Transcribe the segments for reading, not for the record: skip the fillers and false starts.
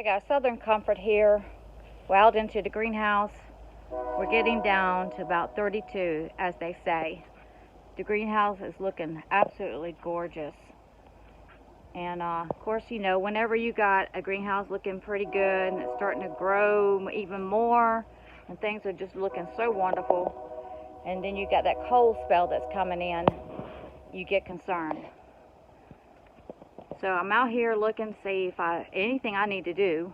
I got Southern Comfort here. We're out into the greenhouse. We're getting down to about 32, as they say. The greenhouse is looking absolutely gorgeous. And of course, you know, whenever you got a greenhouse looking pretty good and it's starting to grow even more and things are just looking so wonderful, and then you got that cold spell that's coming in, you get concerned. So I'm out here looking to see if anything I need to do.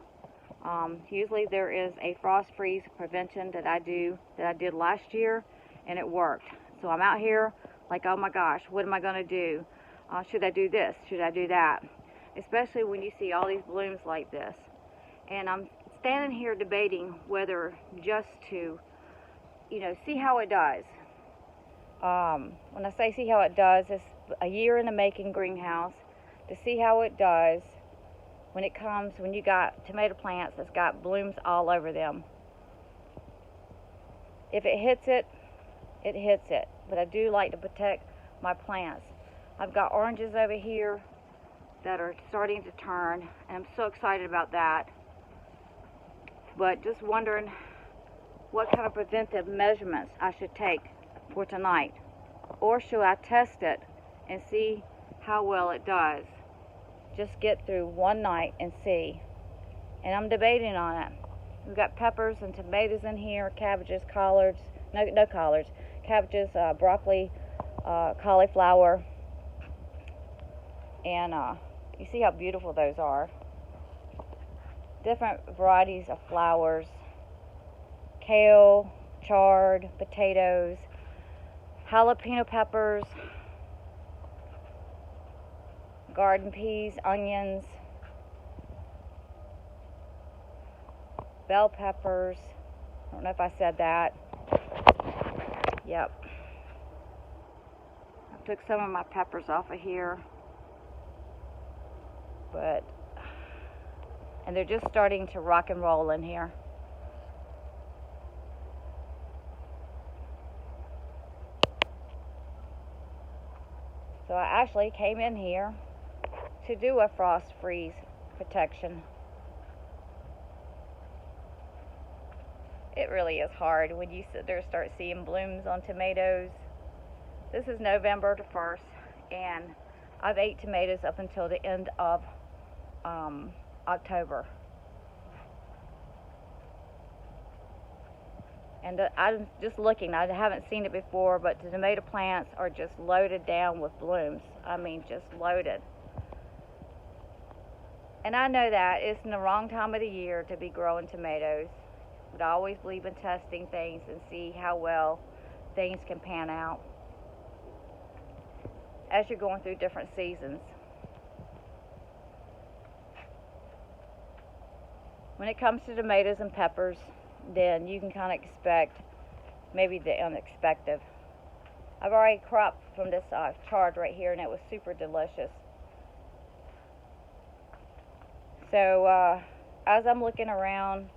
Usually there is a frost freeze prevention that I did last year, and it worked. So I'm out here like, oh my gosh, what am I going to do? Should I do this? Should I do that? Especially when you see all these blooms like this. And I'm standing here debating whether just to, see how it does. When I say see how it does, it's a year in the making greenhouse to see how it does when you got tomato plants that's got blooms all over them. If it hits it, it hits it. But I do like to protect my plants. I've got oranges over here that are starting to turn, and I'm so excited about that. But just wondering what kind of preventive measurements I should take for tonight. Or should I test it and see how well it does? Just get through one night and see. And I'm debating on it. We've got peppers and tomatoes in here, cabbages, collards, no collards, cabbages, broccoli, cauliflower, and you see how beautiful those are. Different varieties of flowers, kale, chard, potatoes, jalapeno peppers, garden peas, onions, bell peppers. I don't know if I said that. Yep. I took some of my peppers off of here. And they're just starting to rock and roll in here. So I actually came in here to do a frost freeze protection. It really is hard when you sit there and start seeing blooms on tomatoes. This is November the 1st, and I've ate tomatoes up until the end of October. And I'm just looking, I haven't seen it before, but the tomato plants are just loaded down with blooms. I mean, just loaded. And I know that it's in the wrong time of the year to be growing tomatoes, but I always believe in testing things and see how well things can pan out as you're going through different seasons. When it comes to tomatoes and peppers, then you can kind of expect maybe the unexpected. I've already cropped from this chard right here, and it was super delicious. So as I'm looking around,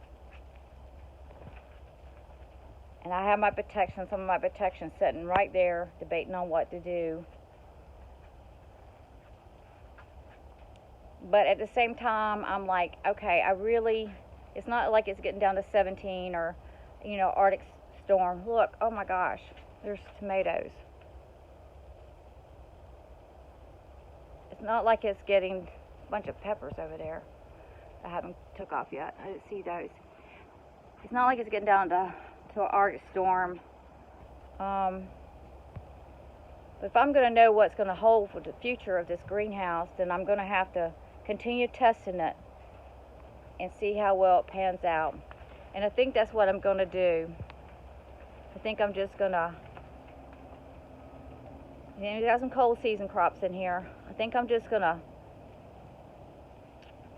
and I have my protection, some of my protection sitting right there, debating on what to do. But at the same time, I'm like, okay, it's not like it's getting down to 17 or, Arctic storm. Look, oh my gosh, there's tomatoes. It's not like it's getting a bunch of peppers over there. I haven't took off yet. I didn't see those. It's not like it's getting down to an Arctic storm. But if I'm going to know what's going to hold for the future of this greenhouse, then I'm going to have to continue testing it and see how well it pans out. And I think that's what I'm going to do. I think I'm just going to, we got some cold season crops in here. I think I'm just going to,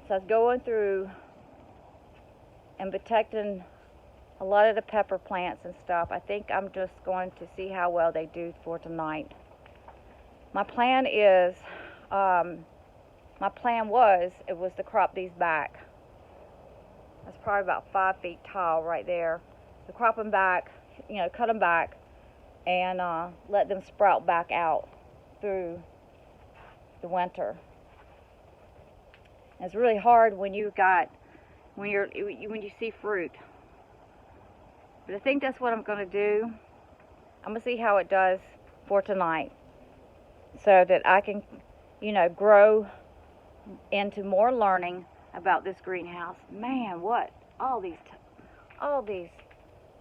so I was going through and protecting a lot of the pepper plants and stuff. I think I'm just going to see how well they do for tonight. My plan is, it was to crop these back. That's probably about 5 feet tall right there. So crop them back, cut them back, and let them sprout back out through the winter. And it's really hard when you've got when you see fruit. But I think that's what I'm going to do. I'm going to see how it does for tonight, so that I can, grow into more learning about this greenhouse. Man, what all these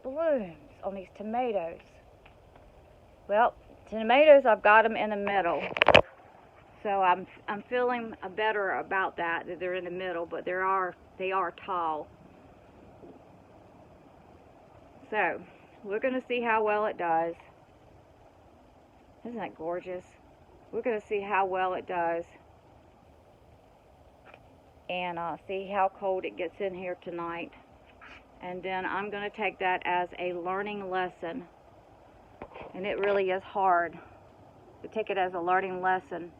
blooms on these tomatoes. Well, tomatoes, I've got them in the middle, so I'm feeling better about that they're in the middle, but they are tall. So we're going to see how well it does. Isn't that gorgeous? We're going to see how well it does, and see how cold it gets in here tonight. And then I'm going to take that as a learning lesson. And it really is hard to take it as a learning lesson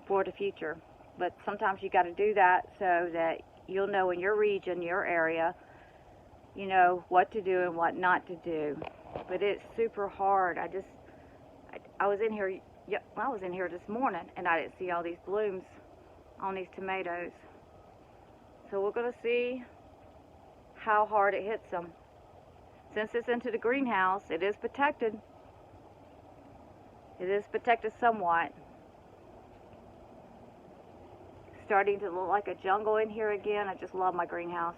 for the future. But sometimes you got to do that so that you'll know in your region, your area, what to do and what not to do. But it's super hard. I was in here. I was in here this morning, and I didn't see all these blooms on these tomatoes. So we're going to see how hard it hits them. Since it's into the greenhouse, it is protected. It is protected somewhat. Starting to look like a jungle in here again. I just love my greenhouse.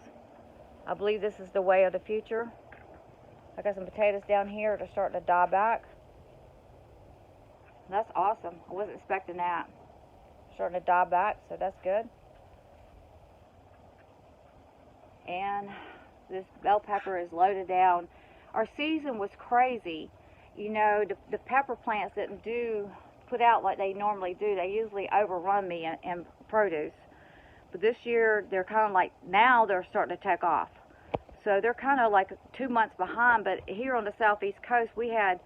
I believe this is the way of the future. I got some potatoes down here that are starting to die back. That's awesome. I wasn't expecting that. Starting to die back, so that's good. And this bell pepper is loaded down. Our season was crazy. The pepper plants didn't put out like they normally do. They usually overrun me in produce. But this year, they're kind of like, now they're starting to take off. So they're kind of like 2 months behind. But here on the southeast coast, we had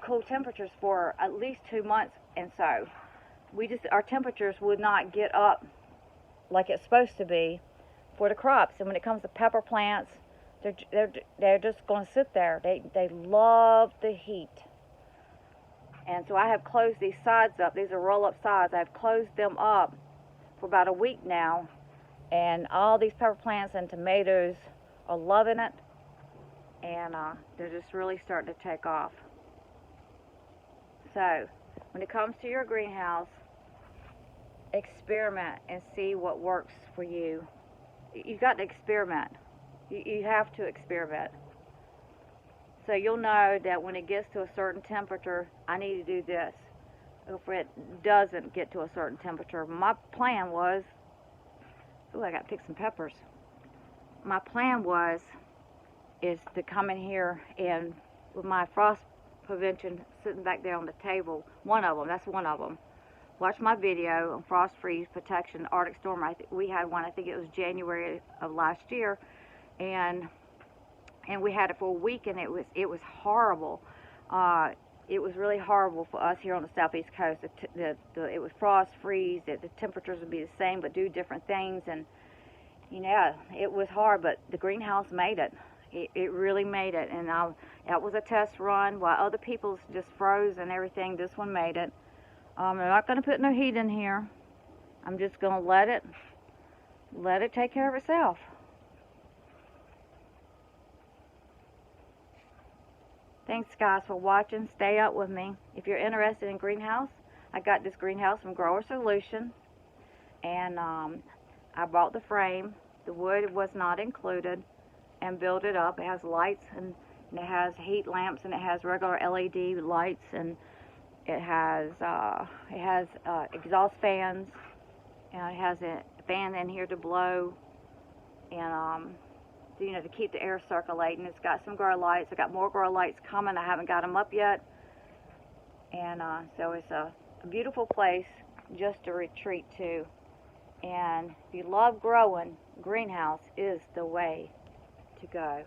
cool temperatures for at least 2 months, and so our temperatures would not get up like it's supposed to be for the crops. And when it comes to pepper plants, they're just going to sit there. They love the heat. And so I have closed these sides up. These are roll-up sides. I've closed them up for about a week now, and all these pepper plants and tomatoes are loving it, and they're just really starting to take off. So when it comes to your greenhouse, experiment and see what works for you. You've got to experiment. You have to experiment. So you'll know that when it gets to a certain temperature, I need to do this. If it doesn't get to a certain temperature, my plan was, I got to pick some peppers. My plan is to come in here and with my frost prevention sitting back there on the table, that's one of them. Watch my video on frost freeze protection, Arctic storm. We had one, I think it was January of last year, and we had it for a week, and it was horrible. It was really horrible for us here on the southeast coast. It was frost freeze. The temperatures would be the same, but do different things, and it was hard. But the greenhouse made it. It really made it, and that was a test run. While other people's just froze and everything, this one made it. I'm not going to put no heat in here. I'm just going to let it take care of itself. Thanks, guys, for watching. Stay up with me. If you're interested in greenhouse, I got this greenhouse from Grower Solution, and I bought the frame. The wood was not included, and built it up. It has lights, and it has heat lamps, and it has regular LED lights, and it has exhaust fans, and it has a fan in here to blow, and to keep the air circulating. It's got some grow lights. I got more grow lights coming. I haven't got them up yet, and so it's a beautiful place just to retreat to. And if you love growing, greenhouse is the way to go.